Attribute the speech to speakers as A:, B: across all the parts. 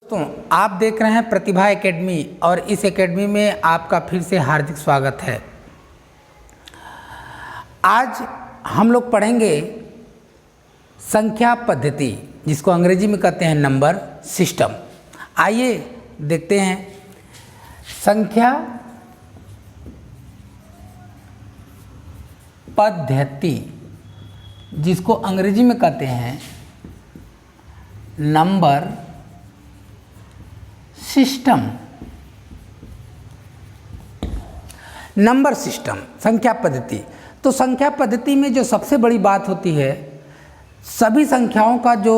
A: दोस्तों, आप देख रहे हैं प्रतिभा एकेडमी और इस एकेडमी में आपका फिर से हार्दिक स्वागत है। आज हम लोग पढ़ेंगे संख्या पद्धति, जिसको अंग्रेजी में कहते हैं नंबर सिस्टम। आइए देखते हैं संख्या पद्धति, जिसको अंग्रेजी में कहते हैं नंबर सिस्टम। नंबर सिस्टम, संख्या पद्धति। तो संख्या पद्धति में जो सबसे बड़ी बात होती है, सभी संख्याओं का जो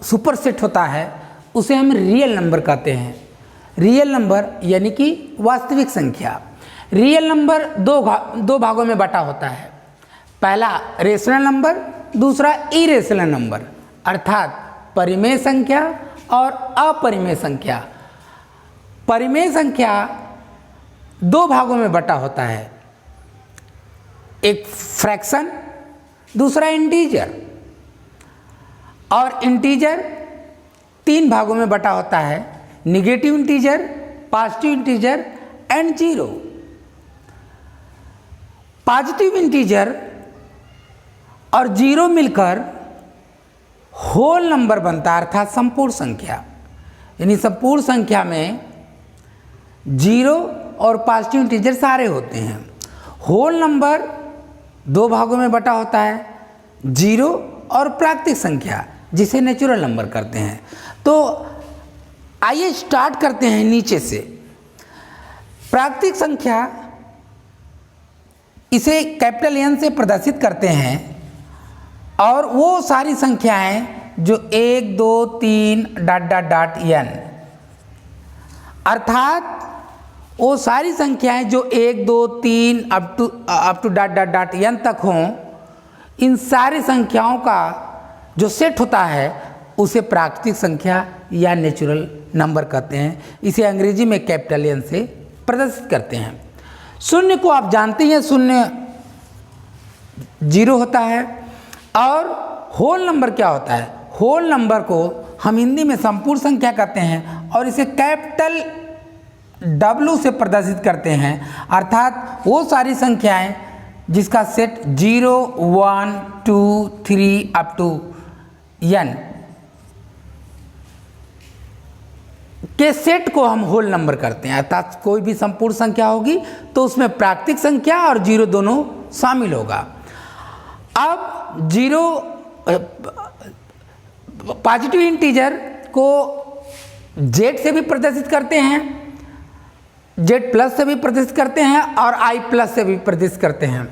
A: सुपरसेट होता है उसे हम रियल नंबर कहते हैं। रियल नंबर यानी कि वास्तविक संख्या। रियल नंबर दो भागों में बटा होता है। पहला रेशनल नंबर, दूसरा इरेशनल नंबर, अर्थात परिमेय संख्या और अपरिमेय संख्या। परिमेय संख्या दो भागों में बटा होता है, एक फ्रैक्शन, दूसरा इंटीजर। और इंटीजर तीन भागों में बटा होता है, negative integer, positive integer and zero. Positive integer और जीरो मिलकर होल नंबर बनता है, अर्थात संपूर्ण संख्या। यानी संपूर्ण संख्या में जीरो और पॉजिटिव इंटीजर सारे होते हैं। होल नंबर दो भागों में बटा होता है, जीरो और प्राकृतिक संख्या, जिसे नेचुरल नंबर करते हैं। तो आइए स्टार्ट करते हैं नीचे से। प्राकृतिक संख्या, इसे कैपिटल एन से प्रदर्शित करते हैं, और वो सारी संख्याएं जो 1 2 3 डॉट एन, अर्थात वो सारी संख्याएं जो 1 2 3 अप टू डॉट एन तक हों, इन सारी संख्याओं का जो सेट होता है उसे प्राकृतिक संख्या या नेचुरल नंबर कहते हैं। इसे अंग्रेजी में कैपिटल एन से प्रदर्शित करते हैं। शून्य को आप जानते हैं, शून्य जीरो होता है। और होल नंबर क्या होता है? होल नंबर को हम हिंदी में संपूर्ण संख्या कहते हैं और इसे कैपिटल W से प्रदर्शित करते हैं, अर्थात वो सारी संख्याएं जिसका सेट 0 1 2 3 अप टू n के सेट को हम होल नंबर करते हैं। अर्थात कोई भी संपूर्ण संख्या होगी तो उसमें प्राकृतिक संख्या और जीरो दोनों शामिल होगा। अब जीरो पॉजिटिव इंटीजर को जेड से भी प्रदर्शित करते हैं, जेड प्लस से भी प्रदर्शित करते हैं और आई प्लस से भी प्रदर्शित करते हैं,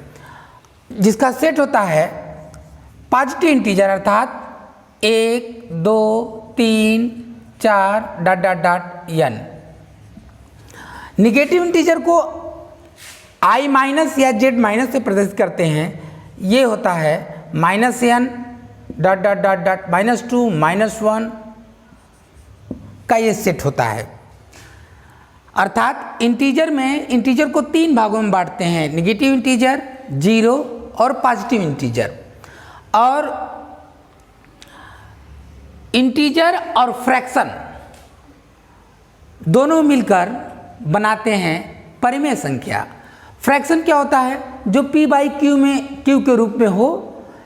A: जिसका सेट होता है पॉजिटिव इंटीजर, अर्थात 1 2 3 4 डॉट एन। निगेटिव इंटीजर को आई माइनस या जेड माइनस से प्रदर्शित करते हैं। ये होता है -n डॉट -2 -1 का ये सेट होता है। अर्थात इंटीजर में इंटीजर को तीन भागों में बांटते हैं, निगेटिव इंटीजर, जीरो और पॉजिटिव इंटीजर। और इंटीजर और फ्रैक्शन दोनों मिलकर बनाते हैं परिमेय संख्या। फ्रैक्शन क्या होता है? जो p बाई क्यू में क्यू के रूप में हो,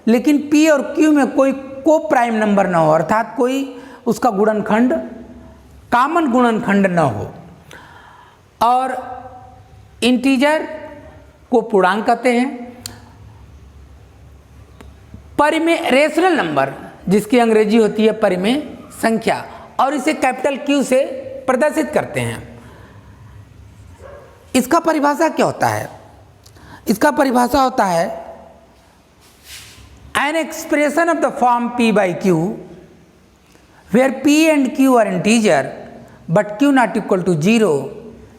A: लेकिन p और q में कोई को प्राइम नंबर ना हो, अर्थात कोई उसका गुणनखंड कॉमन गुणनखंड ना हो। और इंटीजर को पूर्णांक कहते हैं। परिमेय रेशनल नंबर, जिसकी अंग्रेजी होती है परिमेय संख्या, और इसे कैपिटल Q से प्रदर्शित करते हैं। इसका परिभाषा क्या होता है? इसका परिभाषा होता है an expression of the form p by q where p and q are integer but q not equal to 0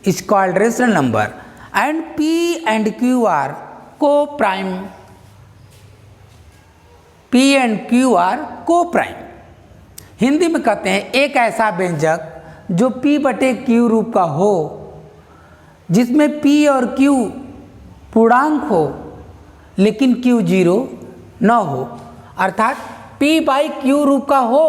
A: is called rational number and p and q are co-prime. p and q are co-prime। Hindi में कहते हैं एक ऐसा व्यंजक जो p बटे q रूप का हो, जिसमें p और q पूर्णांक हो लेकिन q जीरो न हो, अर्थात p बाई q रूप का हो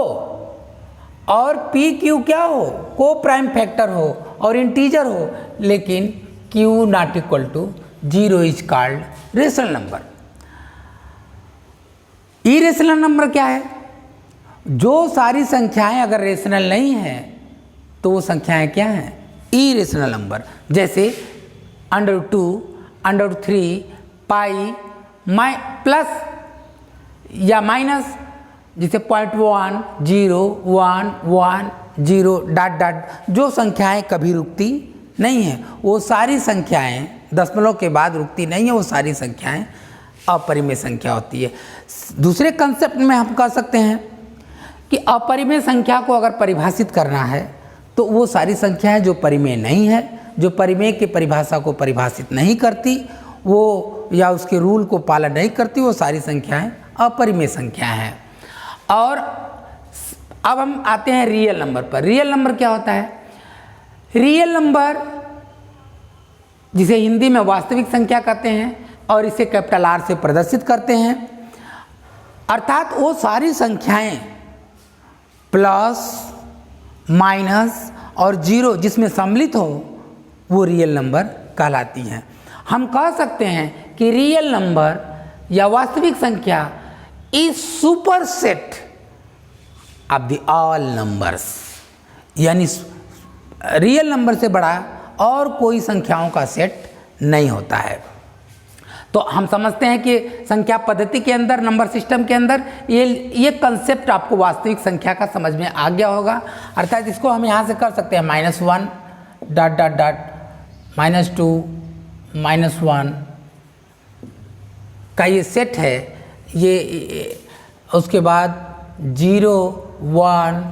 A: और पी क्यू क्या हो, को प्राइम फैक्टर हो और इंटीजर हो, लेकिन q not equal to 0 is called rational number. Irrational number क्या है? जो सारी संख्याएं अगर रेशनल नहीं हैं तो वो संख्याएं क्या हैं? Irrational number. जैसे √2, √3, पाई, प्लस या माइनस, जैसे 0.1, 0, 1, 1, 0, डॉट डॉट, जो संख्याएं कभी रुकती नहीं हैं, वो सारी संख्याएं दशमलव के बाद रुकती नहीं है, वो सारी संख्याएं अपरिमेय संख्या होती है। दूसरे कंसेप्ट में हम कह सकते हैं कि अपरिमेय संख्या को अगर परिभाषित करना है तो वो सारी संख्याएं जो परिमेय नहीं है, जो परिमेय की परिभाषा को परिभाषित नहीं करती, वो या उसके रूल को पालन नहीं करती, वो सारी संख्याएं अपरिमेय संख्याएं हैं। और अब हम आते हैं रियल नंबर पर। रियल नंबर क्या होता है? रियल नंबर, जिसे हिंदी में वास्तविक संख्या कहते हैं और इसे कैपिटल आर से प्रदर्शित करते हैं, अर्थात वो सारी संख्याएं प्लस, माइनस और 0 जिसमें सम्मिलित हो, वो रियल नंबर कहलाती हैं। हम कह सकते हैं कि रियल नंबर या वास्तविक संख्या is superset of the all numbers, यानी रियल नंबर से बड़ा और कोई संख्याओं का सेट नहीं होता है। तो हम समझते हैं कि संख्या पद्धति के अंदर, नंबर सिस्टम के अंदर ये कंसेप्ट आपको वास्तविक संख्या का समझ में आ गया होगा। अर्थात इसको हम यहाँ से कर सकते हैं -1 डॉट डॉट डॉट, -2, -1 का ये सेट है। ये उसके बाद 0, 1,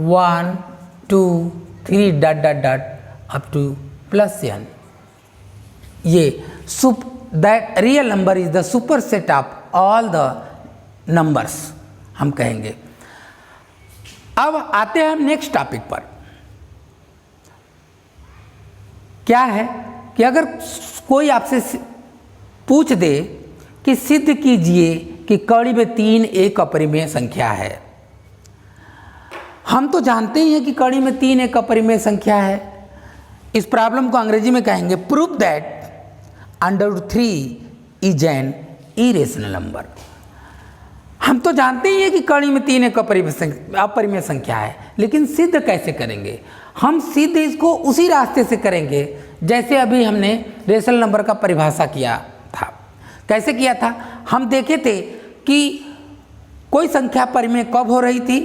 A: 1, 2, 3 dot dot dot up to +n। ये that real number is the superset of all the numbers, हम कहेंगे। अब आते हैं हम नेक्स्ट टॉपिक पर। क्या है कि अगर कोई आपसे पूछ दे कि सिद्ध कीजिए कि कड़ी में 3 एक अपरिमेय संख्या है। हम तो जानते ही हैं कि कड़ी में 3 एक अपरिमेय संख्या है। इस प्रॉब्लम को अंग्रेजी में कहेंगे prove that √3 is an irrational number. हम तो जानते ही हैं कि कड़ी में 3 एक अपरिमेय संख्या है, लेकिन सिद्ध कैसे करेंगे? हम सिद्ध इसको उसी रास्ते से करेंगे जैसे अभी हमने रेशनल नंबर का परिभाषा किया था। कैसे किया था? हम देखे थे कि कोई संख्या परिमेय कब हो रही थी?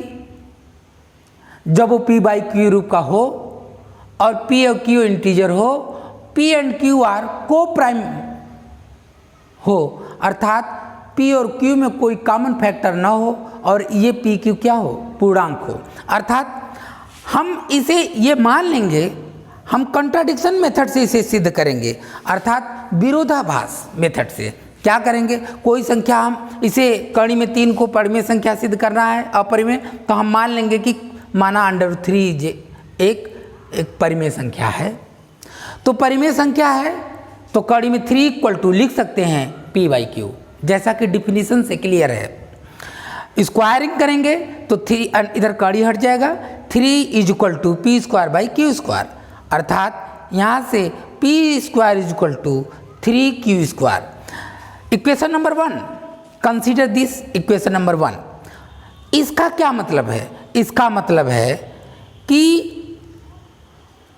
A: जब वो p/q रूप का हो और p और q इंटीजर हो, p एंड q आर को प्राइम हो, अर्थात p और q में कोई कॉमन फैक्टर ना हो और ये p q क्या हो? पूर्णांक हो। अर्थात हम इसे ये मान लेंगे, हम कंट्राडिक्शन मेथड से इसे सिद्ध करेंगे, अर्थात विरोधाभास मेथड से। क्या करेंगे? कोई संख्या, हम इसे कड़ी में 3 को परिमेय संख्या सिद्ध करना है अपरिमेय, तो हम मान लेंगे कि माना √3 एक परिमेय संख्या है। तो परिमेय संख्या है तो कड़ी में 3 इक्वल टू लिख सकते हैं p/q, जैसा कि डिफिनीशन से क्लियर है। स्क्वायरिंग करेंगे तो 3 इधर कड़ी हट जाएगा, 3 इज इक्वल टू p²/q², अर्थात यहाँ से p² is equal to 3q²। Equation number 1, consider this equation number 1। इसका क्या मतलब है? इसका मतलब है कि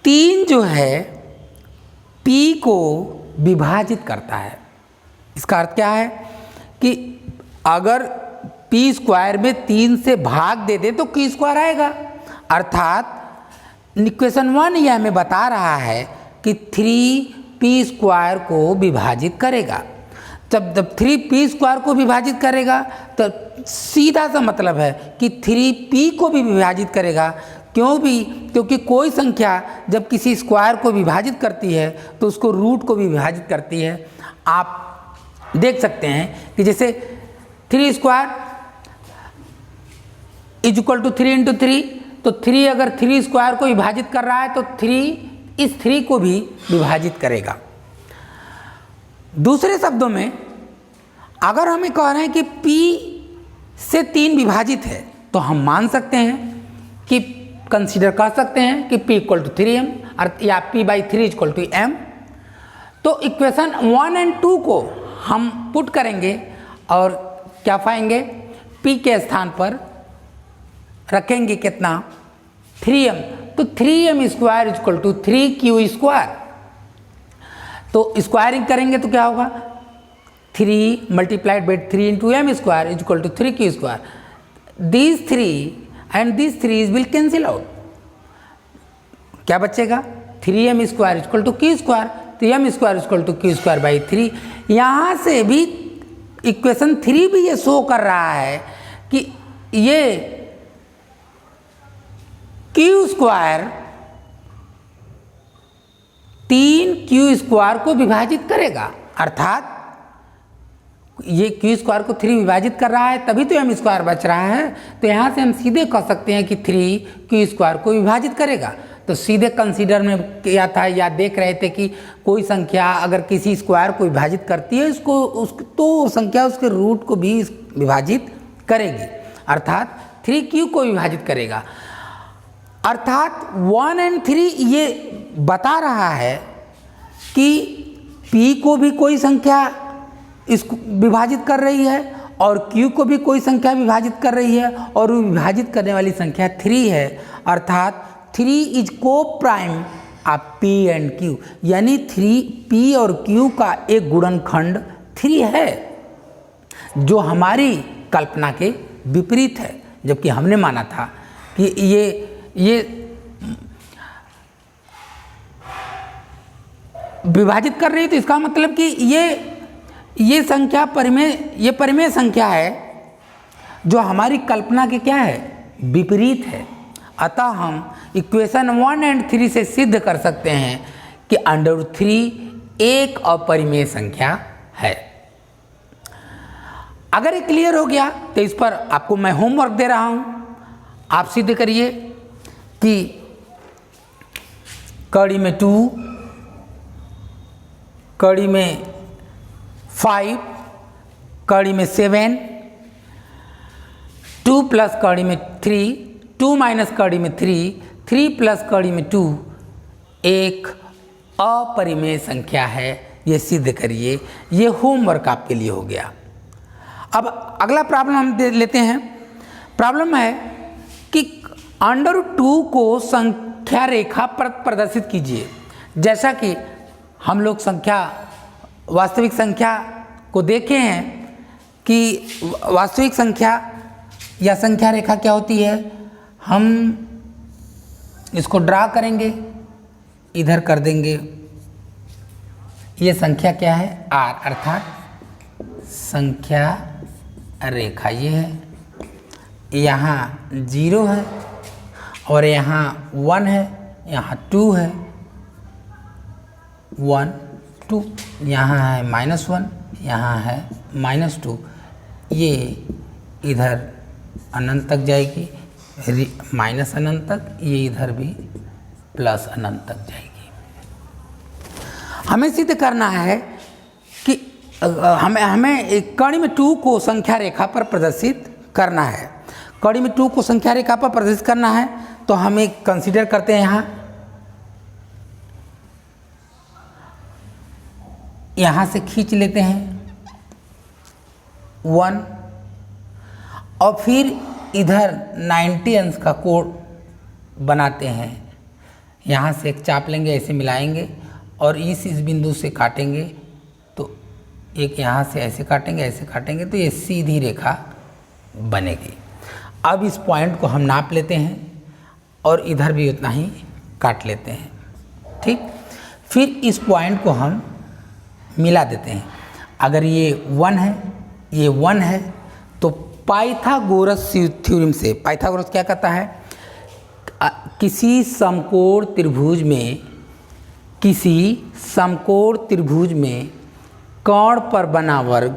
A: 3 जो है p को विभाजित करता है। इसका अर्थ क्या है कि अगर p² में 3 से भाग दे दे तो q² आएगा, अर्थात इक्वेशन 1 यह हमें बता रहा है कि 3p² को विभाजित करेगा। जब 3p² को विभाजित करेगा तो सीधा सा मतलब है कि 3p को भी विभाजित करेगा। क्योंकि कोई संख्या जब किसी स्क्वायर को विभाजित करती है तो उसको रूट को भी विभाजित करती है। आप देख सकते हैं कि जैसे 3² इज इक्वल टू 3 × 3, तो 3 अगर 3² को विभाजित कर रहा है तो 3 इस 3 को भी विभाजित करेगा। दूसरे शब्दों में अगर हमें कह रहे हैं कि p से 3 विभाजित है तो हम मान सकते हैं कि कंसीडर कर सकते हैं कि P इक्वल टू 3m या P/3 इक्वल टू m। तो इक्वेशन 1 और 2 को हम पुट करेंगे और क्या पाएंगे, P के स्थान पर रखेंगे कितना 3m, तो 3m square equal to 3q square. तो स्क्वायरिंग करेंगे तो क्या होगा 3 multiplied by 3 into M square equal to 3q square. These 3 and these 3 will cancel out, क्या बचेगा 3m square equal to q square, तो m square equal to q square by 3। यहाँ से भी इक्वेशन 3 भी ये शो कर रहा है कि ये q स्क्वायर 3q स्क्वायर को विभाजित करेगा, अर्थात ये q स्क्वायर को 3 विभाजित कर रहा है, तभी तो m स्क्वायर बच रहा है। तो यहाँ से हम सीधे कह सकते हैं कि 3q स्क्वायर को विभाजित करेगा। तो सीधे कंसीडर में किया था या देख रहे थे कि कोई संख्या अगर किसी स्क्वायर को विभाजित करती है तो संख्या उसके रूट को भी विभाजित करेगी, अर्थात 3q को विभाजित करेगा। अर्थात 1 और 3 ये बता रहा है कि p को भी कोई संख्या इसको विभाजित कर रही है और q को भी कोई संख्या विभाजित कर रही है, और वो विभाजित करने वाली संख्या 3 है, अर्थात 3 इज को prime of p and q, यानी 3p और q का एक गुणनखंड 3 है, जो हमारी कल्पना के विपरीत है। जबकि हमने माना था कि ये विभाजित कर रही है, तो इसका मतलब कि ये संख्या परिमेय संख्या है जो हमारी कल्पना के क्या है विपरीत है। अतः हम इक्वेशन 1 और 3 से सिद्ध कर सकते हैं कि √3 एक अपरिमेय संख्या है। अगर ये क्लियर हो गया तो इस पर आपको मैं होमवर्क दे रहा हूँ, आप सिद्ध करिए कि कड़ी में 2, कड़ी में 5, कड़ी में 7, 2 प्लस कड़ी में 3, 2 माइनस कड़ी में 3, 3 प्लस कड़ी में 2 एक अपरिमेय संख्या है। ये सिद्ध करिए। ये होमवर्क आपके लिए हो गया। अब अगला प्रॉब्लम हम लेते हैं। प्रॉब्लम है कि √2 को संख्या रेखा पर प्रदर्शित कीजिए। जैसा कि हम लोग वास्तविक संख्या को देखे हैं कि वास्तविक संख्या या संख्या रेखा क्या होती है, हम इसको ड्रा करेंगे, इधर कर देंगे, ये संख्या क्या है r, अर्थात संख्या रेखा ये है, यहाँ 0 है और यहाँ 1 है, यहाँ 2 है, 1 2, यहाँ है -1, यहाँ है -2, ये इधर अनंत तक जाएगी, माइनस अनंत तक, ये इधर भी प्लस अनंत तक जाएगी। हमें सिद्ध करना है कि हमें कड़ी में 2 को संख्या रेखा पर प्रदर्शित करना है। कड़ी में 2 को संख्या रेखा पर प्रदर्शित करना है तो हम एक कंसीडर करते हैं, यहाँ से खींच लेते हैं 1 और फिर इधर 90 अंश का कोण बनाते हैं। यहाँ से एक चाप लेंगे, ऐसे मिलाएंगे और इस बिंदु से काटेंगे, तो एक यहाँ से ऐसे काटेंगे, ऐसे काटेंगे, तो ये सीधी रेखा बनेगी। अब इस पॉइंट को हम नाप लेते हैं और इधर भी उतना ही काट लेते हैं, ठीक। फिर इस पॉइंट को हम मिला देते हैं। अगर ये 1 है, ये 1 है, तो पाइथागोरस थ्योरम से, पाइथागोरस क्या कहता है, किसी समकोण त्रिभुज में कोण पर बना वर्ग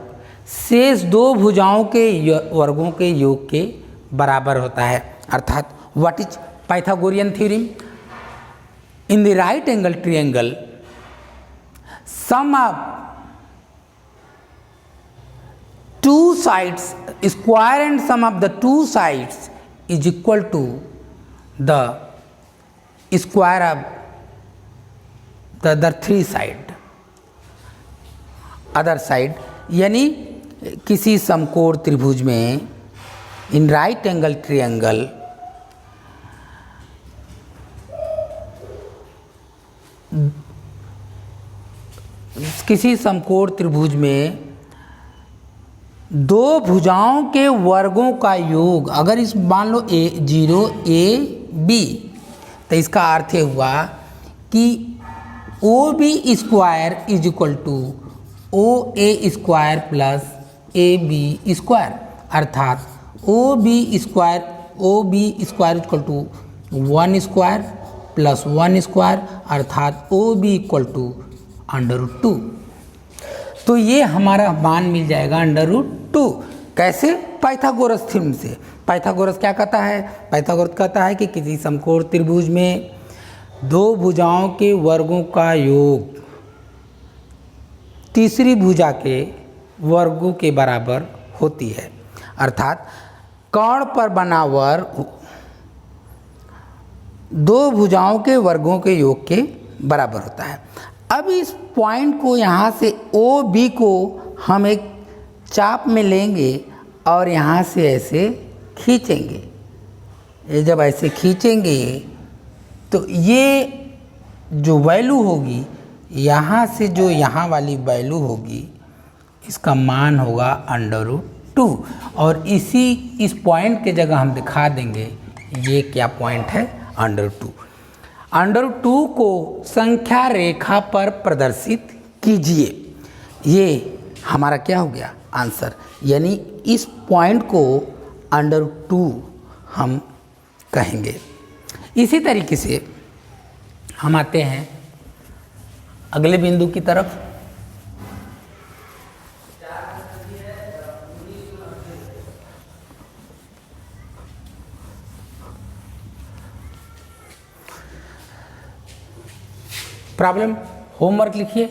A: शेष 2 भुजाओं के वर्गों के योग के बराबर होता है। अर्थात what is Pythagorean theorem? In the right angle triangle sum of 2 sides, square and sum of the 2 sides is equal to the square of the other three side, other side, यानी किसी समकोण त्रिभुज में इन राइट एंगल ट्रायंगल किसी समकोण त्रिभुज में दो भुजाओं के वर्गों का योग, अगर इस मान लो A0 AB, तो इसका अर्थ ये हुआ कि OB square is equal to OA square plus AB square, अर्थात OB square equal to 1 square plus 1 square, अर्थात OB इक्वल टू √2। तो ये हमारा मान मिल जाएगा √2। कैसे? पाइथागोरस थ्योरम से। पाइथागोरस क्या कहता है? पाइथागोरस कहता है कि किसी समकोण त्रिभुज में दो भुजाओं के वर्गों का योग तीसरी भुजा के वर्गों के बराबर होती है, अर्थात कर्ण पर बना वर्ग दो भुजाओं के वर्गों के योग के बराबर होता है। अब इस पॉइंट को यहाँ से OB को हम एक चाप में लेंगे और यहाँ से ऐसे खींचेंगे। ये जब ऐसे खींचेंगे तो ये जो वैल्यू होगी, यहाँ से जो यहाँ वाली वैल्यू होगी, इसका मान होगा √2। और इस पॉइंट के जगह हम दिखा देंगे ये क्या पॉइंट है, √2। √2 को संख्या रेखा पर प्रदर्शित कीजिए। ये हमारा क्या हो गया आंसर, यानी इस पॉइंट को √2 हम कहेंगे। इसी तरीके से हम आते हैं अगले बिंदु की तरफ। प्रॉब्लम होमवर्क लिखिए।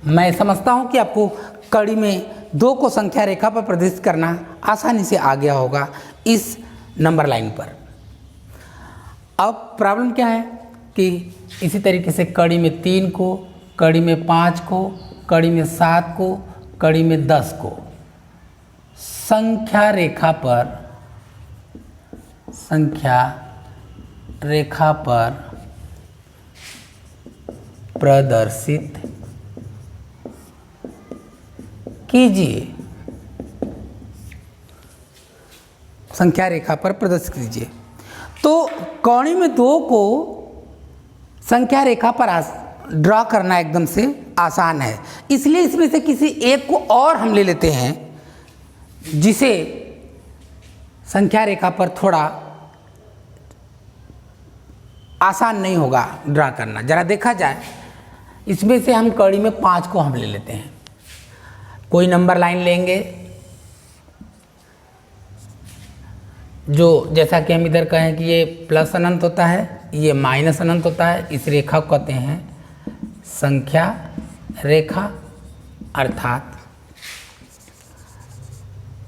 A: मैं समझता हूं कि आपको कड़ी में 2 को संख्या रेखा पर प्रदर्शित करना आसानी से आ गया होगा इस नंबर लाइन पर। अब प्रॉब्लम क्या है कि इसी तरीके से कड़ी में 3 को, कड़ी में 5 को, कड़ी में 7 को, कड़ी में 10 को संख्या रेखा पर प्रदर्शित कीजिए। संख्या रेखा पर प्रदर्शित कीजिए। तो कौणी में 2 को संख्या रेखा पर ड्रा करना एकदम से आसान है, इसलिए इसमें से किसी एक को और हम ले लेते हैं जिसे संख्या रेखा पर थोड़ा आसान नहीं होगा ड्रा करना। जरा देखा जाए, इसमें से हम कड़ी में 5 को हम ले लेते हैं। कोई नंबर लाइन लेंगे जो, जैसा कि हम इधर कहें कि ये प्लस अनंत होता है, ये माइनस अनंत होता है, इस रेखा को कहते हैं संख्या रेखा, अर्थात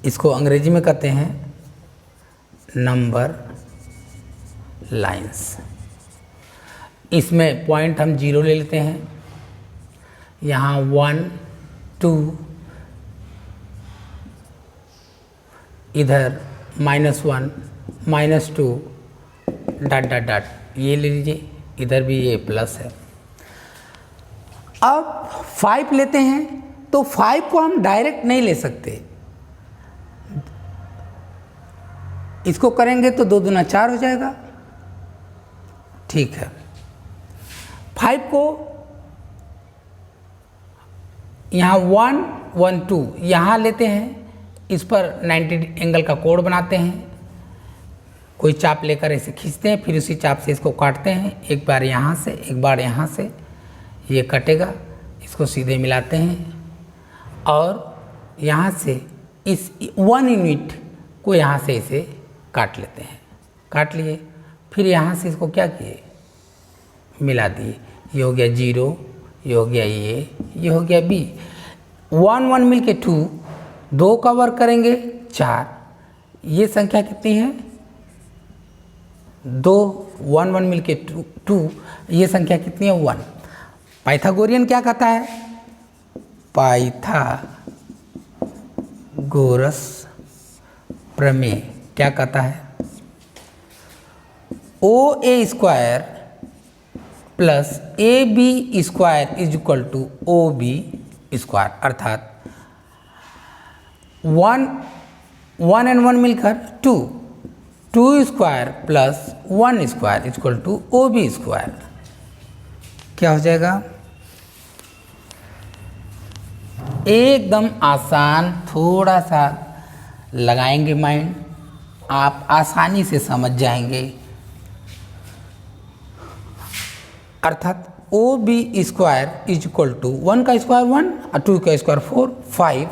A: इसको अंग्रेजी में कहते हैं नंबर लाइंस। इसमें पॉइंट हम 0 ले लेते हैं, यहाँ 1 2, इधर -1 -2 डॉट डॉट डॉट, ये ले लीजिए, इधर भी ये प्लस है। अब 5 लेते हैं, तो 5 को हम डायरेक्ट नहीं ले सकते, इसको करेंगे तो 2 दूना 4 हो जाएगा। ठीक है, 5 को यहाँ 1 1 2 यहाँ लेते हैं, इस पर 90 एंगल का कोण बनाते हैं, कोई चाप लेकर इसे खींचते हैं, फिर उसी चाप से इसको काटते हैं, एक बार यहाँ से एक बार यहाँ से, ये कटेगा, इसको सीधे मिलाते हैं और यहाँ से इस 1 यूनिट को यहाँ से इसे काट लेते हैं। काट लिए, फिर यहाँ से इसको क्या किए, मिला दिए, ये हो गया 0, ये हो गया ये हो गया B। 1 1 मिल के 2, 2 का वर्ग करेंगे 4, ये संख्या कितनी है 2 1 1 मिलके 2, ये संख्या कितनी है 1। पाइथागोरियन क्या कहता है, पाइथागोरस प्रमेय क्या कहता है, OA square plus AB square is equal to OB square, अर्थात 1 and 1 मिलकर 2 square plus 1 square is equal to OB square. क्या हो जाएगा, एकदम आसान, थोड़ा सा लगाएंगे माइंड, आप आसानी से समझ जाएंगे। अर्थात OB square is equal to 1 का स्क्वायर 1 और 2 का स्क्वायर 4 5,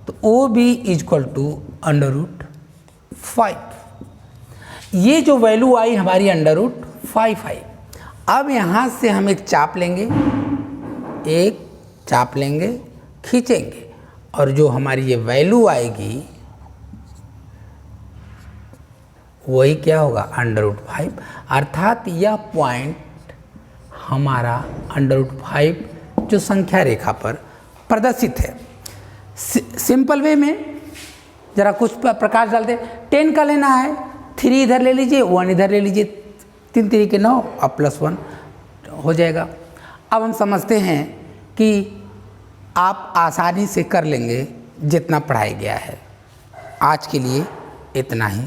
A: तो OB इज इक्वल टू √5। ये जो वैल्यू आई हमारी √5 आई। अब यहाँ से हम एक चाप लेंगे, खींचेंगे, और जो हमारी ये वैल्यू आएगी वही क्या होगा √5, अर्थात यह पॉइंट हमारा √5 जो संख्या रेखा पर प्रदर्शित है। सिंपल वे में जरा कुछ प्रकाश डालते, 10 का लेना है, 3 इधर ले लीजिए, 1 इधर ले लीजिए, 3 3 के 9 और +1 हो जाएगा। अब हम समझते हैं कि आप आसानी से कर लेंगे जितना पढ़ाया गया है। आज के लिए इतना ही।